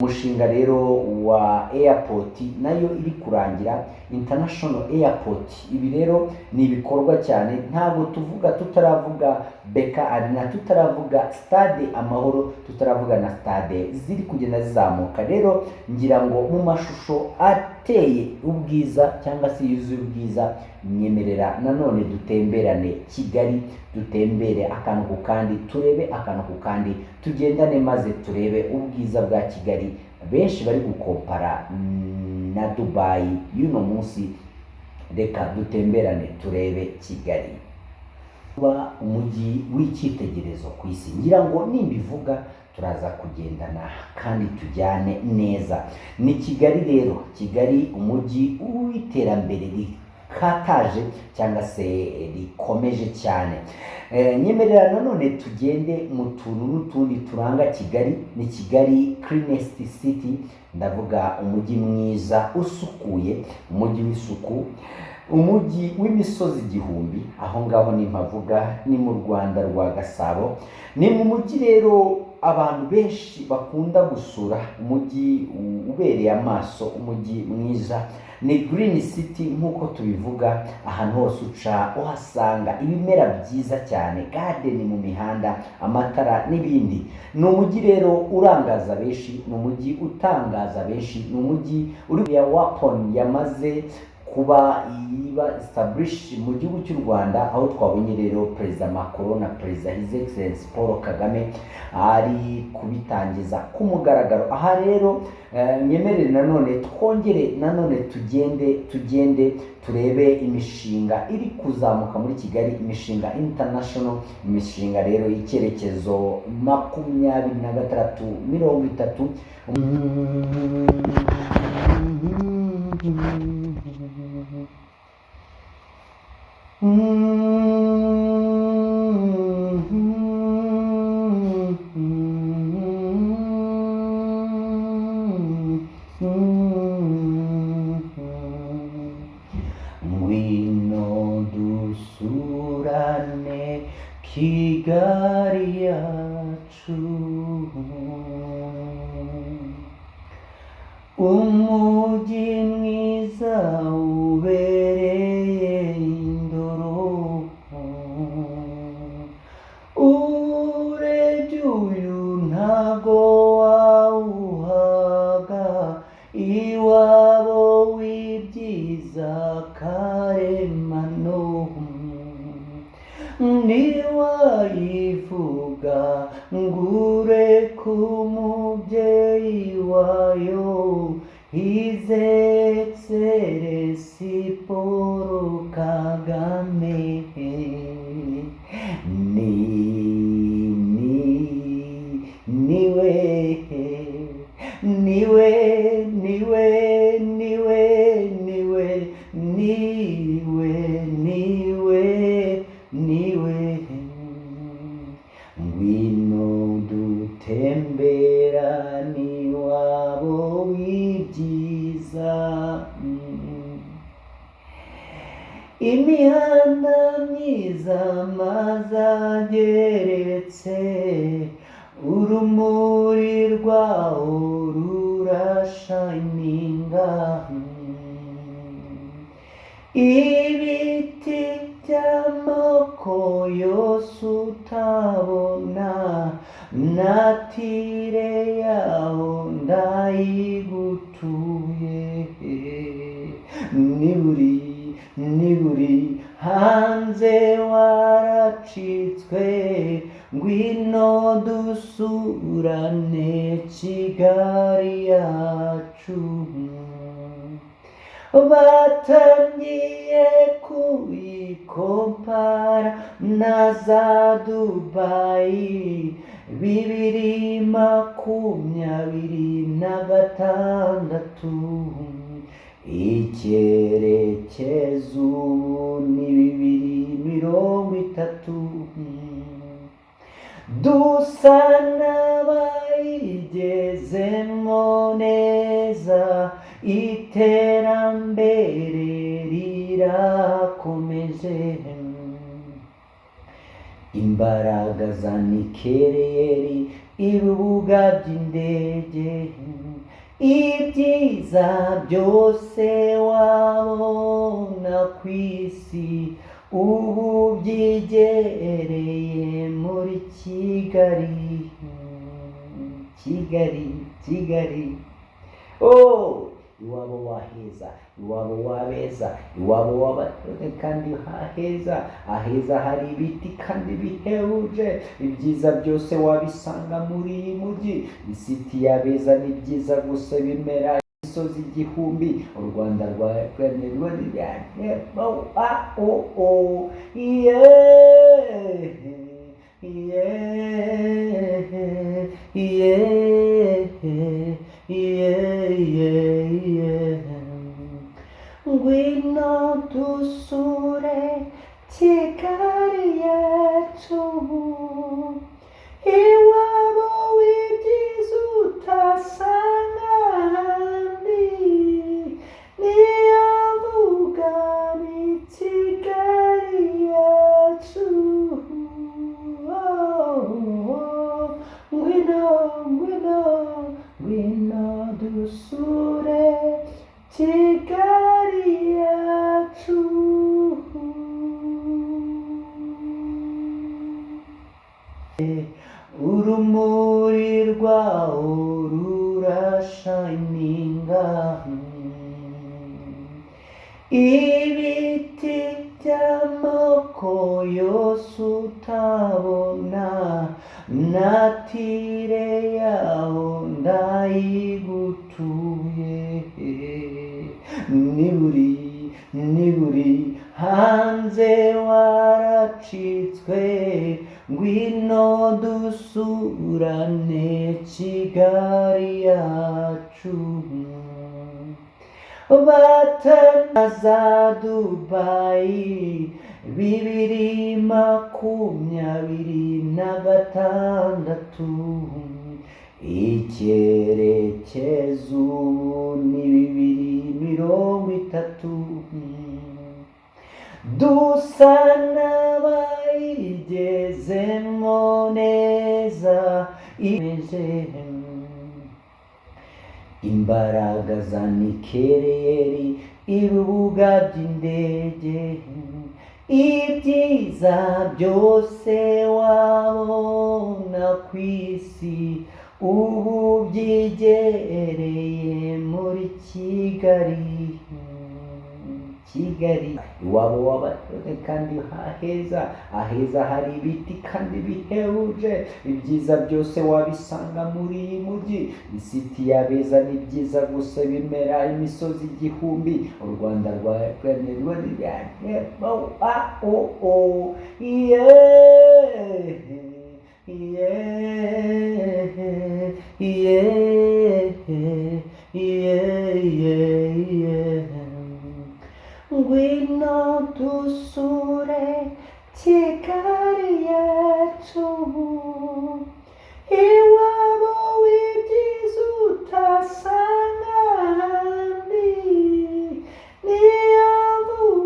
umushinga rero wa airport nayo iri kurangira, international airport. Ibi rero ni ibikorwa cyane, ntabwo tuvuga tutaravuga Beka Arena, tutaravuga stade Amahoro, tutaravuga na stade ziri kugenda zizamuka. Rero ngira ngo mu mashusho ateye ubwiza cyangwa se yuzuye ubwiza, nyemerera nanone dutemberane Kigali, dutembere akantu ku kandi, turebe akantu ku kandi, tugendane maze turebe ubwiza bwa Kigali benshi bari gukompara na Dubai y'uno munsi. Reka dutemberane turebe Kigali, kuba umujyi w'icyitegererezo ku isi. Ngira ngo nimbivuga turaza kugendana kandi tujyane neza. Ni Kigali rero, Kigali umujyi w'iterambere rikataje cyangwa se rikomeje cyane. Nyemerera nanone tugende mu tuntu n'utundi turanga Kigali. Ni Kigali cleanest city, ndavuga umujyi mwiza usukuye, umujyi w'isuku, umujyi w'imisozi igihumbi. Aho ngaho nimpavuga ni mu Rwanda rwa Gasabo. Ni mu mujyi rero abantu benshi bakunda gusura, umujyi ubereye amaso, umujyi mwiza. Ni green city nkuko tubivuga, ahantu hose uca uhasanga ibimera byiza cyane, garden mu mihanda, amatara n'ibindi. Ni umujyi rero urangaza benshi, ni umujyi utangaza benshi, ni umujyi uri ya weapon yamaze kuba iba established mu gihugu cy'u Rwanda, aho twabonye rero Perezida Macron na Perezida His Excellency Paul Kagame ari kubitangiza ku mugaragaro. Aha rero nyemerere nanone twongere nanone tugende turebe imishinga iri kuzamuka muri Kigali, imishinga international, imishinga rero y'icyerekezo 2030. Ngwino dusurane Kigali yacu, umujyi mwiza ubereye indoro. Urebye uyu ntago wawuhaga, iwabo w'ibyiza karemano. Ntiwayivuga ngure ku mubyeyi wayo, His Excellency Paul Kagame. niwe. Ngwino dutemberane iwabo w'ibyiza. Imihanda myiza, amazu ageretse, urumuri rwawo rurashininga. Ibiti by'amoko yose utabona, natire yaho ndayigutuye. Niburi hanze waracitswe, ngwino dusurane Kigali yacu. Batangiye kuyikompara na za Dubai 2026. Icyerekezo ubu ni 2030. Dusa n'abayigezemo neza, iterambere rirakomeje. Imbaraga za nikeleyeri ibibuga by'indege, ibyiza byose wabona ku isi ubu byigereye muri Kigali, Kigali. Oh, iwabo waheza, iwabo wabeza, iwabo w'abatone kandi haheza, aheza hari ibiti kandi bihebuje, ibyiza byose wabisanga muri iyi mujyi, isiti yabeza ni byiza gusa bimera imisozi igihumbi, u Rwanda rwaremerwa ngwino dusure Kigali yacu, iwabo w'ibyiza utasanga ahandi, niyo mvuga ni Kigali yacu. Ngwino dusure Kigali yacu. Urumuri rwawo rurashininga, ibiti by'amoko yose utabona, natire yaho ndayigutuye, niburi hanze waracitswe, ngwino dusurane Kigali yacu, batanaza Dubai 2026, icyerekezo ni 2030, dusa n'abayigezemo neza, imeze imbaraga za nikeleyeri, ibibuga by'indege, ibyiza byose wabona ku isi ubu byigereye muri Kigali, iwabo w'abatone kandi haheza, aheza hari ibiti kandi bihebuje, ibyiza byose wabisanga muri iyi mujyi, isiti yabeza ni byiza gusa bimera imisozi igihumbi, u Rwanda rwaremerwa ngwino dusure Kigali.